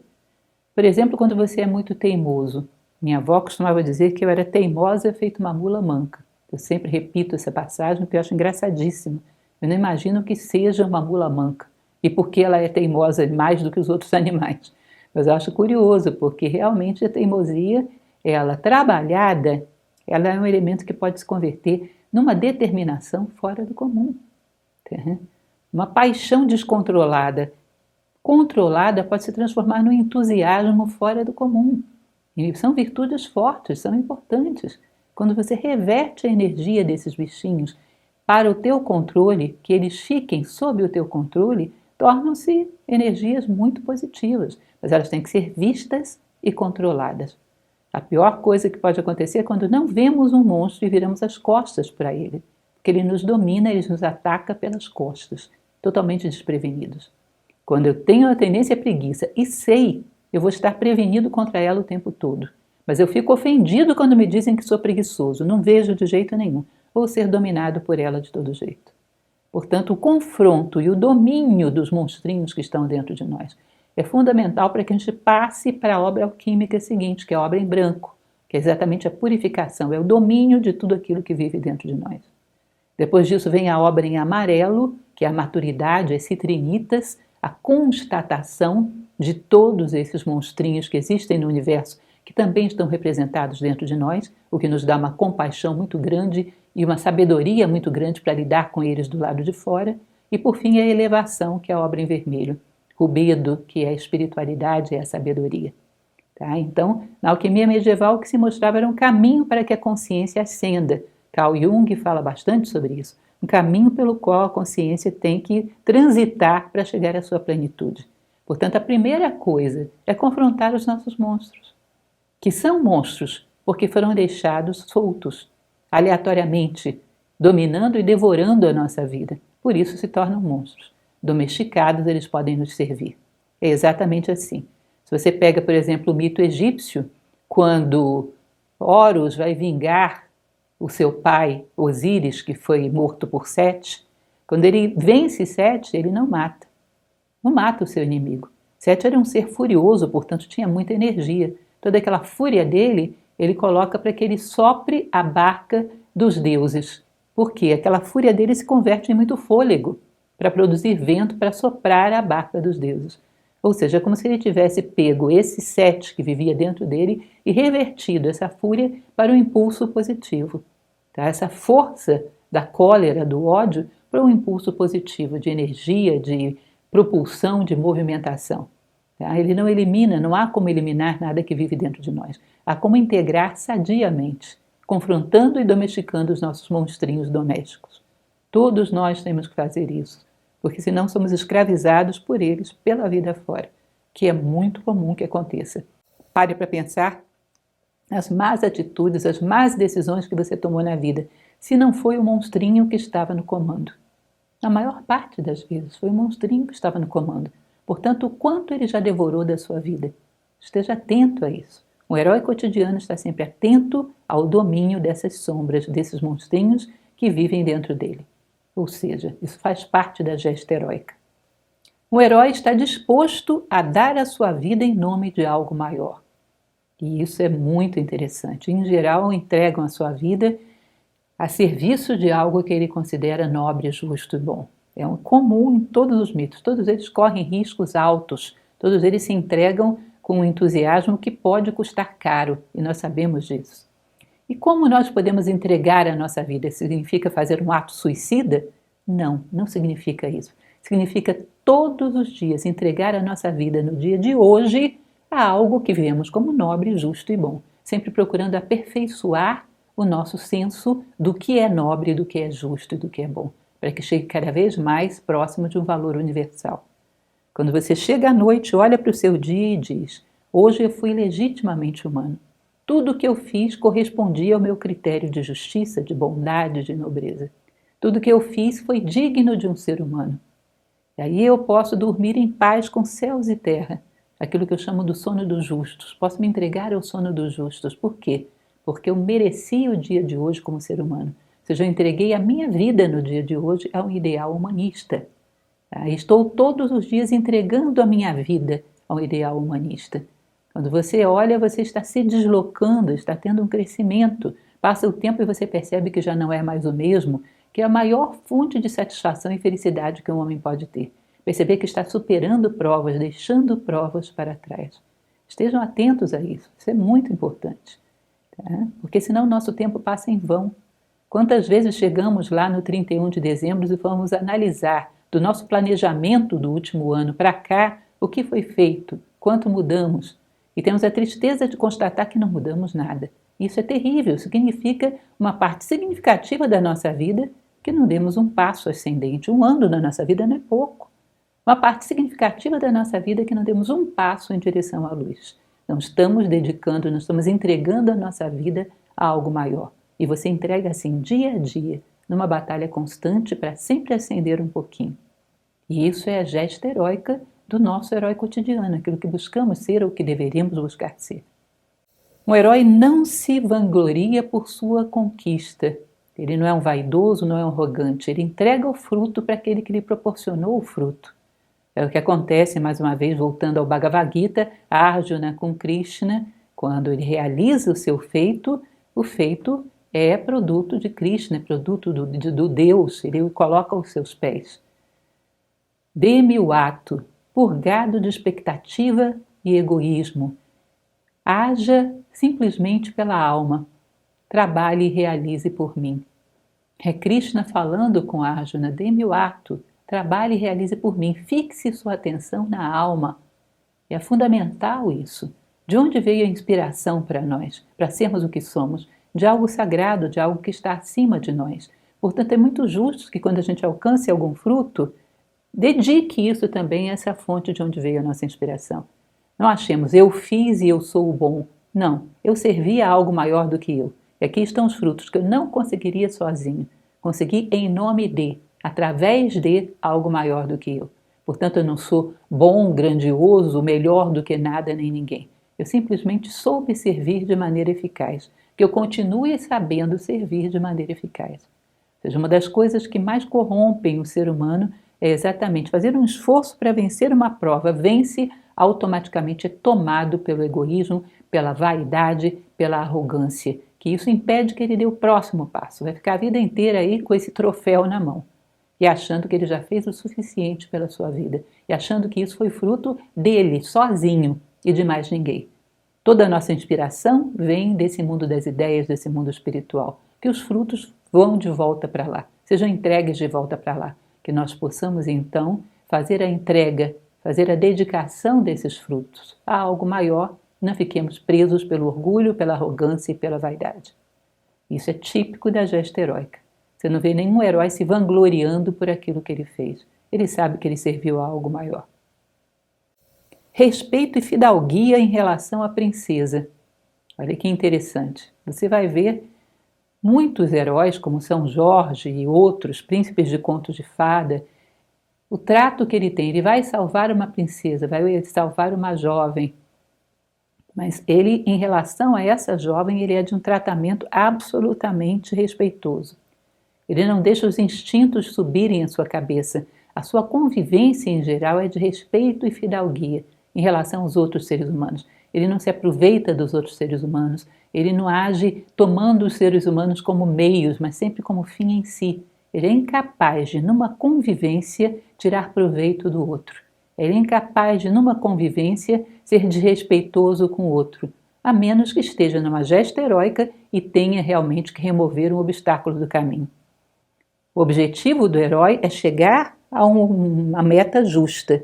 Por exemplo, quando você é muito teimoso. Minha avó costumava dizer que eu era teimosa feito uma mula manca. Eu sempre repito essa passagem porque eu acho engraçadíssima. Eu não imagino que seja uma mula manca e por que ela é teimosa mais do que os outros animais. Mas eu acho curioso, porque realmente a teimosia, ela trabalhada, ela é um elemento que pode se converter numa determinação fora do comum. Uma paixão descontrolada, controlada, pode se transformar num entusiasmo fora do comum. E são virtudes fortes, são importantes. Quando você reverte a energia desses bichinhos para o teu controle, que eles fiquem sob o teu controle, tornam-se energias muito positivas, mas elas têm que ser vistas e controladas. A pior coisa que pode acontecer é quando não vemos um monstro e viramos as costas para ele, porque ele nos domina, ele nos ataca pelas costas, totalmente desprevenidos. Quando eu tenho a tendência à preguiça e sei, eu vou estar prevenido contra ela o tempo todo. Mas eu fico ofendido quando me dizem que sou preguiçoso, não vejo de jeito nenhum, vou ser dominado por ela de todo jeito. Portanto, o confronto e o domínio dos monstrinhos que estão dentro de nós é fundamental para que a gente passe para a obra alquímica seguinte, que é a obra em branco, que é exatamente a purificação, é o domínio de tudo aquilo que vive dentro de nós. Depois disso vem a obra em amarelo, que é a maturidade, as citrinitas, a constatação de todos esses monstrinhos que existem no universo, que também estão representados dentro de nós, o que nos dá uma compaixão muito grande e uma sabedoria muito grande para lidar com eles do lado de fora. E por fim a elevação, que é a obra em vermelho, rubedo, que é a espiritualidade e a sabedoria. Tá? Então, na alquimia medieval, o que se mostrava era um caminho para que a consciência ascenda. Carl Jung fala bastante sobre isso. Um caminho pelo qual a consciência tem que transitar para chegar à sua plenitude. Portanto, a primeira coisa é confrontar os nossos monstros, que são monstros porque foram deixados soltos, aleatoriamente, dominando e devorando a nossa vida. Por isso se tornam monstros. Domesticados, eles podem nos servir. É exatamente assim. Se você pega, por exemplo, o mito egípcio, quando Horus vai vingar o seu pai, Osíris, que foi morto por Sete, quando ele vence Sete, ele não mata o seu inimigo. Sete era um ser furioso, portanto tinha muita energia. Toda aquela fúria dele, ele coloca para que ele sopre a barca dos deuses. Por quê? Aquela fúria dele se converte em muito fôlego para produzir vento para soprar a barca dos deuses. Ou seja, é como se ele tivesse pego esse Sete que vivia dentro dele e revertido essa fúria para um impulso positivo. Tá? Essa força da cólera, do ódio, para um impulso positivo de energia, de propulsão, de movimentação. Tá? Ele não elimina, não há como eliminar nada que vive dentro de nós. Há como integrar sadiamente, confrontando e domesticando os nossos monstrinhos domésticos. Todos nós temos que fazer isso, porque senão somos escravizados por eles pela vida fora, que é muito comum que aconteça. Pare para pensar as más atitudes, as más decisões que você tomou na vida, se não foi o monstrinho que estava no comando. Na maior parte das vezes foi o monstrinho que estava no comando. Portanto, o quanto ele já devorou da sua vida. Esteja atento a isso. O herói cotidiano está sempre atento ao domínio dessas sombras, desses monstrinhos que vivem dentro dele. Ou seja, isso faz parte da gesta heróica. O herói está disposto a dar a sua vida em nome de algo maior. E isso é muito interessante. Em geral, entregam a sua vida a serviço de algo que ele considera nobre, justo e bom. É comum em todos os mitos. Todos eles correm riscos altos Todos eles se entregam com um entusiasmo que pode custar caro, e nós sabemos disso. E como nós podemos entregar a nossa vida? Significa fazer um ato suicida? Não, não significa isso. Significa todos os dias entregar a nossa vida no dia de hoje a algo que vemos como nobre, justo e bom, sempre procurando aperfeiçoar o nosso senso do que é nobre, do que é justo e do que é bom, para que chegue cada vez mais próximo de um valor universal. Quando você chega à noite, olha para o seu dia e diz: hoje eu fui legitimamente humano. Tudo o que eu fiz correspondia ao meu critério de justiça, de bondade, de nobreza. Tudo o que eu fiz foi digno de um ser humano. E aí eu posso dormir em paz com céus e terra, aquilo que eu chamo do sono dos justos. Posso me entregar ao sono dos justos. Por quê? Porque eu mereci o dia de hoje como ser humano. Ou seja, eu entreguei a minha vida no dia de hoje a um ideal humanista. Estou todos os dias entregando a minha vida a um ideal humanista. Quando você olha, você está se deslocando, está tendo um crescimento. Passa o tempo e você percebe que já não é mais o mesmo, que é a maior fonte de satisfação e felicidade que um homem pode ter. Perceber que está superando provas, deixando provas para trás. Estejam atentos a isso, isso é muito importante. Tá? Porque senão o nosso tempo passa em vão. Quantas vezes chegamos lá no 31 de dezembro e vamos analisar do nosso planejamento do último ano para cá, o que foi feito, quanto mudamos, e temos a tristeza de constatar que não mudamos nada. Isso é terrível, significa uma parte significativa da nossa vida que não demos um passo ascendente. Um ano na nossa vida não é pouco. Uma parte significativa da nossa vida que não demos um passo em direção à luz. Não estamos dedicando, não estamos entregando a nossa vida a algo maior. E você entrega assim dia a dia, numa batalha constante para sempre ascender um pouquinho. E isso é a gesta heróica do nosso herói cotidiano, aquilo que buscamos ser ou que deveríamos buscar ser. Um herói não se vangloria por sua conquista. Ele não é um vaidoso, não é um arrogante. Ele entrega o fruto para aquele que lhe proporcionou o fruto. É o que acontece, mais uma vez, voltando ao Bhagavad Gita, Arjuna com Krishna, quando ele realiza o seu feito, o feito é produto de Krishna, é produto do Deus, ele o coloca aos seus pés. Dê-me o ato, purgado de expectativa e egoísmo. Haja simplesmente pela alma, trabalhe e realize por mim. É Krishna falando com Arjuna: dê-me o ato, trabalhe e realize por mim, fixe sua atenção na alma. É fundamental isso. De onde veio a inspiração para nós, para sermos o que somos? De algo sagrado, de algo que está acima de nós. Portanto, é muito justo que quando a gente alcance algum fruto, dedique isso também a essa fonte de onde veio a nossa inspiração. Não achemos, eu fiz e eu sou o bom. Não, eu servi a algo maior do que eu. E aqui estão os frutos que eu não conseguiria sozinho. Consegui em nome de, através de algo maior do que eu. Portanto, eu não sou bom, grandioso, melhor do que nada nem ninguém. Eu simplesmente soube servir de maneira eficaz. Que eu continue sabendo servir de maneira eficaz. Ou seja, uma das coisas que mais corrompem o ser humano é exatamente fazer um esforço para vencer uma prova. Vence, automaticamente é tomado pelo egoísmo, pela vaidade, pela arrogância, que isso impede que ele dê o próximo passo. Vai ficar a vida inteira aí com esse troféu na mão e achando que ele já fez o suficiente pela sua vida e achando que isso foi fruto dele, sozinho e de mais ninguém. Toda a nossa inspiração vem desse mundo das ideias, desse mundo espiritual. Que os frutos vão de volta para lá, sejam entregues de volta para lá. Que nós possamos, então, fazer a entrega, fazer a dedicação desses frutos a algo maior, não fiquemos presos pelo orgulho, pela arrogância e pela vaidade. Isso é típico da gesta heróica. Você não vê nenhum herói se vangloriando por aquilo que ele fez. Ele sabe que ele serviu a algo maior. Respeito e fidalguia em relação à princesa. Olha que interessante. Você vai ver muitos heróis, como São Jorge e outros, príncipes de contos de fada, o trato que ele tem. Ele vai salvar uma princesa, vai salvar uma jovem. Mas ele, em relação a essa jovem, ele é de um tratamento absolutamente respeitoso. Ele não deixa os instintos subirem à sua cabeça. A sua convivência, em geral, é de respeito e fidalguia em relação aos outros seres humanos. Ele não se aproveita dos outros seres humanos, ele não age tomando os seres humanos como meios, mas sempre como fim em si. Ele é incapaz de, numa convivência, tirar proveito do outro. Ele é incapaz de, numa convivência, ser desrespeitoso com o outro, a menos que esteja numa gesta heróica e tenha realmente que remover um obstáculo do caminho. O objetivo do herói é chegar a uma meta justa.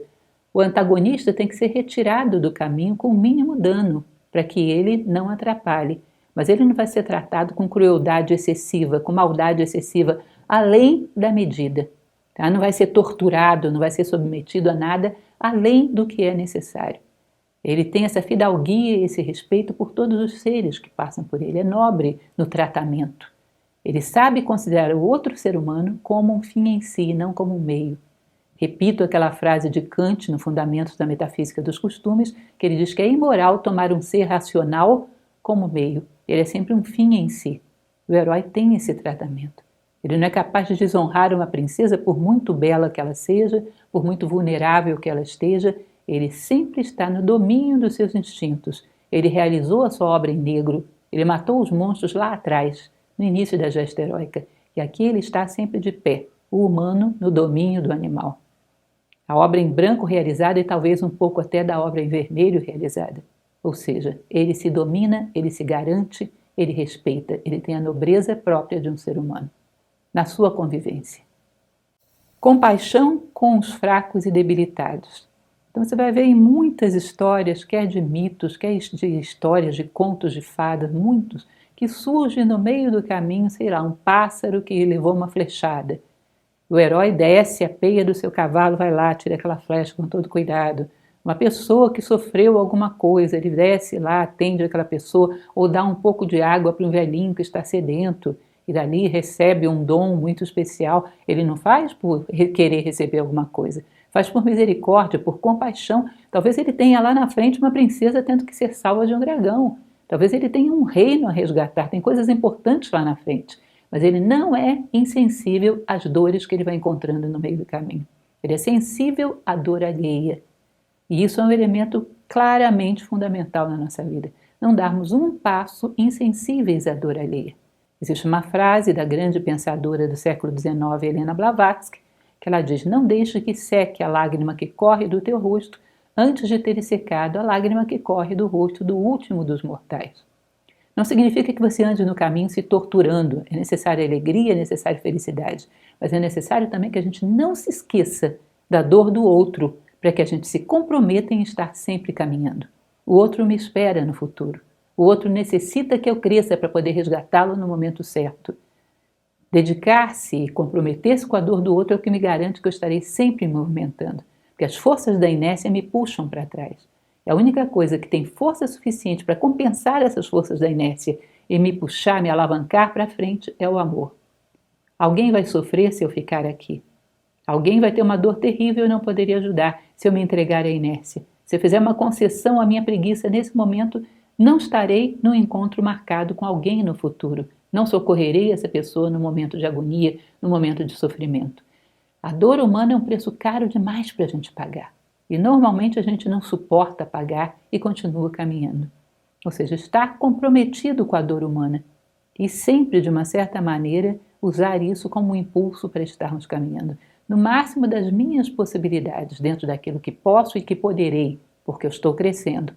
O antagonista tem que ser retirado do caminho com o mínimo dano, para que ele não atrapalhe. Mas ele não vai ser tratado com crueldade excessiva, com maldade excessiva, além da medida. Tá? Não vai ser torturado, não vai ser submetido a nada além do que é necessário. Ele tem essa fidalguia e esse respeito por todos os seres que passam por ele. É nobre no tratamento. Ele sabe considerar o outro ser humano como um fim em si, não como um meio. Repito aquela frase de Kant no Fundamentos da Metafísica dos Costumes, que ele diz que é imoral tomar um ser racional como meio. Ele é sempre um fim em si. O herói tem esse tratamento. Ele não é capaz de desonrar uma princesa por muito bela que ela seja, por muito vulnerável que ela esteja. Ele sempre está no domínio dos seus instintos. Ele realizou a sua obra em negro. Ele matou os monstros lá atrás, no início da gesta heróica. E aqui ele está sempre de pé, o humano no domínio do animal. A obra em branco realizada e talvez um pouco até da obra em vermelho realizada. Ou seja, ele se domina, ele se garante, ele respeita, ele tem a nobreza própria de um ser humano, na sua convivência. Compaixão com os fracos e debilitados. Então você vai ver em muitas histórias, quer de mitos, quer de histórias, de contos de fadas, muitos, que surge no meio do caminho, sei lá, um pássaro que levou uma flechada. O herói desce a peia do seu cavalo, vai lá, tira aquela flecha com todo cuidado. Uma pessoa que sofreu alguma coisa, ele desce lá, atende aquela pessoa, ou dá um pouco de água para um velhinho que está sedento, e dali recebe um dom muito especial. Ele não faz por querer receber alguma coisa, faz por misericórdia, por compaixão. Talvez ele tenha lá na frente uma princesa tendo que ser salva de um dragão. Talvez ele tenha um reino a resgatar, tem coisas importantes lá na frente. Mas ele não é insensível às dores que ele vai encontrando no meio do caminho. Ele é sensível à dor alheia. E isso é um elemento claramente fundamental na nossa vida. Não darmos um passo insensíveis à dor alheia. Existe uma frase da grande pensadora do século XIX, Helena Blavatsky, que ela diz: não deixe que seque a lágrima que corre do teu rosto antes de ter secado a lágrima que corre do rosto do último dos mortais. Não significa que você ande no caminho se torturando. É necessária alegria, é necessária felicidade. Mas é necessário também que a gente não se esqueça da dor do outro, para que a gente se comprometa em estar sempre caminhando. O outro me espera no futuro. O outro necessita que eu cresça para poder resgatá-lo no momento certo. Dedicar-se e comprometer-se com a dor do outro é o que me garante que eu estarei sempre me movimentando, porque as forças da inércia me puxam para trás. A única coisa que tem força suficiente para compensar essas forças da inércia e me puxar, me alavancar para frente é o amor. Alguém vai sofrer se eu ficar aqui. Alguém vai ter uma dor terrível e não poderia ajudar se eu me entregar à inércia. Se eu fizer uma concessão à minha preguiça nesse momento, não estarei no encontro marcado com alguém no futuro. Não socorrerei essa pessoa no momento de agonia, no momento de sofrimento. A dor humana é um preço caro demais para a gente pagar. E normalmente a gente não suporta pagar e continua caminhando. Ou seja, estar comprometido com a dor humana e sempre, de uma certa maneira, usar isso como um impulso para estarmos caminhando. No máximo das minhas possibilidades, dentro daquilo que posso e que poderei, porque eu estou crescendo.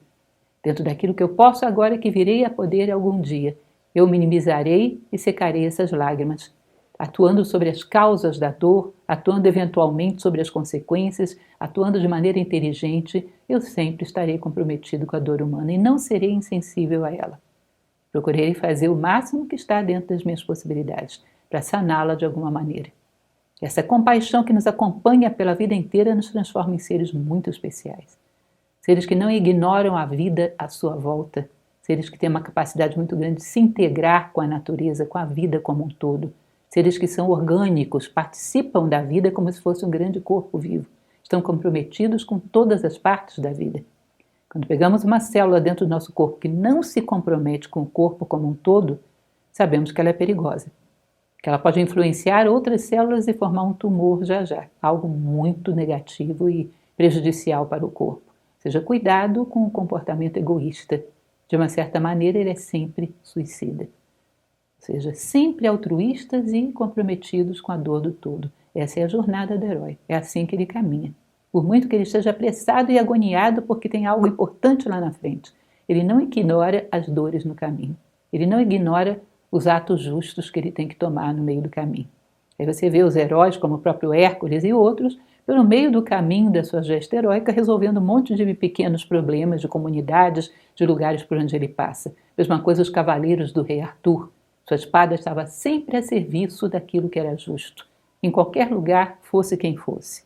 Dentro daquilo que eu posso agora e que virei a poder algum dia, eu minimizarei e secarei essas lágrimas, atuando sobre as causas da dor, atuando eventualmente sobre as consequências, atuando de maneira inteligente, eu sempre estarei comprometido com a dor humana e não serei insensível a ela. Procurarei fazer o máximo que está dentro das minhas possibilidades para saná-la de alguma maneira. Essa compaixão que nos acompanha pela vida inteira nos transforma em seres muito especiais. Seres que não ignoram a vida à sua volta, seres que têm uma capacidade muito grande de se integrar com a natureza, com a vida como um todo. Seres que são orgânicos, participam da vida como se fosse um grande corpo vivo. Estão comprometidos com todas as partes da vida. Quando pegamos uma célula dentro do nosso corpo que não se compromete com o corpo como um todo, sabemos que ela é perigosa. Que ela pode influenciar outras células e formar um tumor já. Algo muito negativo e prejudicial para o corpo. Ou seja, cuidado com o comportamento egoísta. De uma certa maneira, ele é sempre suicida. Ou seja, sempre altruístas e comprometidos com a dor do todo. Essa é a jornada do herói, é assim que ele caminha. Por muito que ele esteja apressado e agoniado porque tem algo importante lá na frente, ele não ignora as dores no caminho. Ele não ignora os atos justos que ele tem que tomar no meio do caminho. Aí você vê os heróis, como o próprio Hércules e outros, pelo meio do caminho da sua gesta heróica, resolvendo um monte de pequenos problemas de comunidades, de lugares por onde ele passa. Mesma coisa os cavaleiros do rei Arthur. Sua espada estava sempre a serviço daquilo que era justo, em qualquer lugar, fosse quem fosse.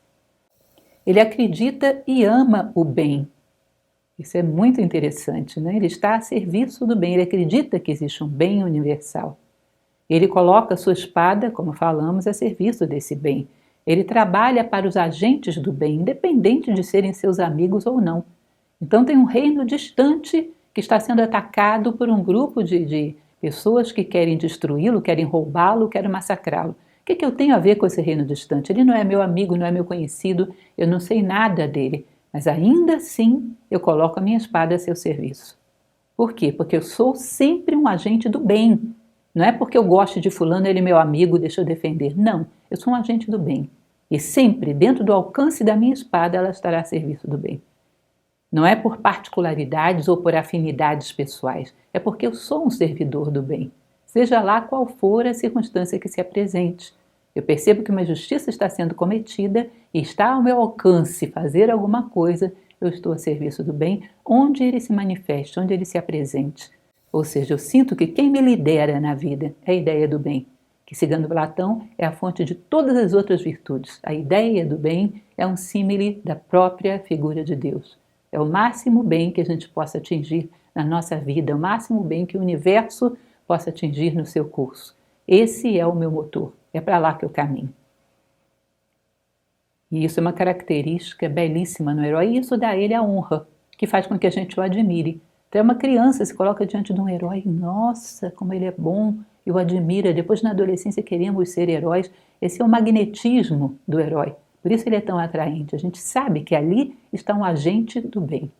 Ele acredita e ama o bem. Isso é muito interessante, né? Ele está a serviço do bem, ele acredita que existe um bem universal. Ele coloca a sua espada, como falamos, a serviço desse bem. Ele trabalha para os agentes do bem, independente de serem seus amigos ou não. Então tem um reino distante que está sendo atacado por um grupo de pessoas que querem destruí-lo, querem roubá-lo, querem massacrá-lo. O que eu tenho a ver com esse reino distante? Ele não é meu amigo, não é meu conhecido, eu não sei nada dele. Mas ainda assim eu coloco a minha espada a seu serviço. Por quê? Porque eu sou sempre um agente do bem. Não é porque eu gosto de fulano, ele é meu amigo, deixa eu defender. Não, eu sou um agente do bem. E sempre, dentro do alcance da minha espada, ela estará a serviço do bem. Não é por particularidades ou por afinidades pessoais. É porque eu sou um servidor do bem. Seja lá qual for a circunstância que se apresente. Eu percebo que uma injustiça está sendo cometida e está ao meu alcance fazer alguma coisa, eu estou a serviço do bem, onde ele se manifeste, onde ele se apresente. Ou seja, eu sinto que quem me lidera na vida é a ideia do bem, que, segundo Platão, é a fonte de todas as outras virtudes. A ideia do bem é um símile da própria figura de Deus. É o máximo bem que a gente possa atingir na nossa vida, é o máximo bem que o universo possa atingir no seu curso. Esse é o meu motor, é para lá que eu caminho. E isso é uma característica belíssima no herói, e isso dá a ele a honra, que faz com que a gente o admire. Então uma criança se coloca diante de um herói, nossa, como ele é bom, e o admira. Depois na adolescência queremos ser heróis. Esse é o magnetismo do herói, por isso ele é tão atraente. A gente sabe que ali está um agente do bem.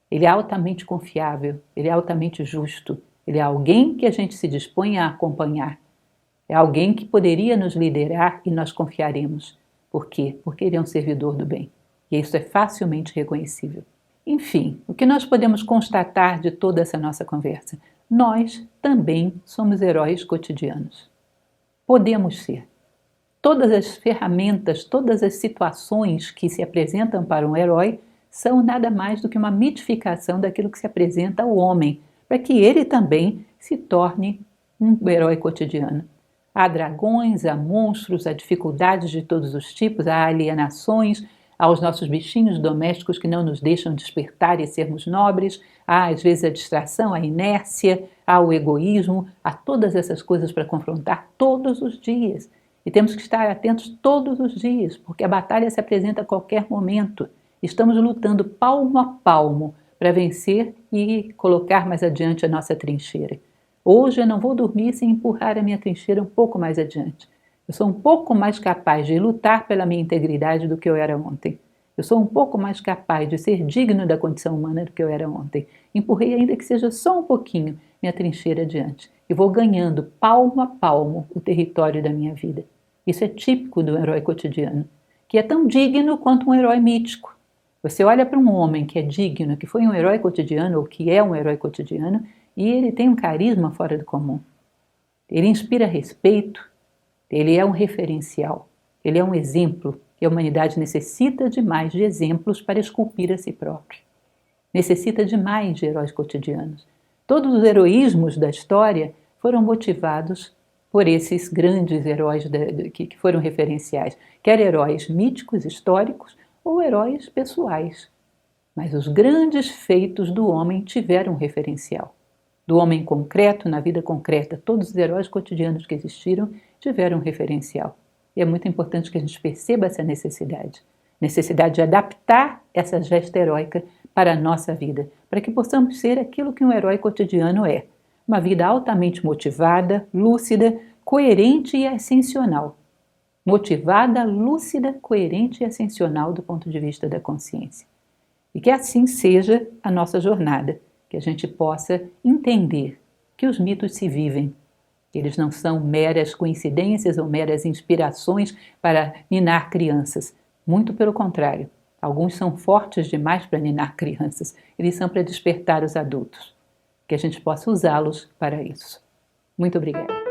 Ele é altamente confiável, ele é altamente justo, ele é alguém que a gente se dispõe a acompanhar. É alguém que poderia nos liderar e nós confiaremos. Por quê? Porque ele é um servidor do bem. E isso é facilmente reconhecível. Enfim, o que nós podemos constatar de toda essa nossa conversa? Nós também somos heróis cotidianos. Podemos ser. Todas as ferramentas, todas as situações que se apresentam para um herói são nada mais do que uma mitificação daquilo que se apresenta ao homem, para que ele também se torne um herói cotidiano. Há dragões, há monstros, há dificuldades de todos os tipos, há alienações, há os nossos bichinhos domésticos que não nos deixam despertar e sermos nobres, há às vezes a distração, a inércia, há o egoísmo, há todas essas coisas para confrontar todos os dias. E temos que estar atentos todos os dias, porque a batalha se apresenta a qualquer momento. Estamos lutando palmo a palmo para vencer e colocar mais adiante a nossa trincheira. Hoje eu não vou dormir sem empurrar a minha trincheira um pouco mais adiante. Eu sou um pouco mais capaz de lutar pela minha integridade do que eu era ontem. Eu sou um pouco mais capaz de ser digno da condição humana do que eu era ontem. Empurrei, ainda que seja só um pouquinho, minha trincheira adiante. E vou ganhando palmo a palmo o território da minha vida. Isso é típico do herói cotidiano, que é tão digno quanto um herói mítico. Você olha para um homem que é digno, que foi um herói cotidiano ou que é um herói cotidiano, e ele tem um carisma fora do comum. Ele inspira respeito, ele é um referencial, ele é um exemplo, e a humanidade necessita demais de exemplos para esculpir a si própria. Necessita demais de heróis cotidianos. Todos os heroísmos da história foram motivados por esses grandes heróis que foram referenciais, quer heróis míticos, históricos, ou heróis pessoais. Mas os grandes feitos do homem tiveram um referencial. Do homem concreto, na vida concreta, todos os heróis cotidianos que existiram tiveram um referencial. E é muito importante que a gente perceba essa necessidade. Necessidade de adaptar essa gesta heróica para a nossa vida, para que possamos ser aquilo que um herói cotidiano é. Uma vida altamente motivada, lúcida, coerente e ascensional. Motivada, lúcida, coerente e ascensional do ponto de vista da consciência. E que assim seja a nossa jornada, que a gente possa entender que os mitos se vivem. Eles não são meras coincidências ou meras inspirações para ninar crianças. Muito pelo contrário, Alguns são fortes demais para ninar crianças, eles são para despertar os adultos. Que a gente possa usá-los para isso. Muito obrigada.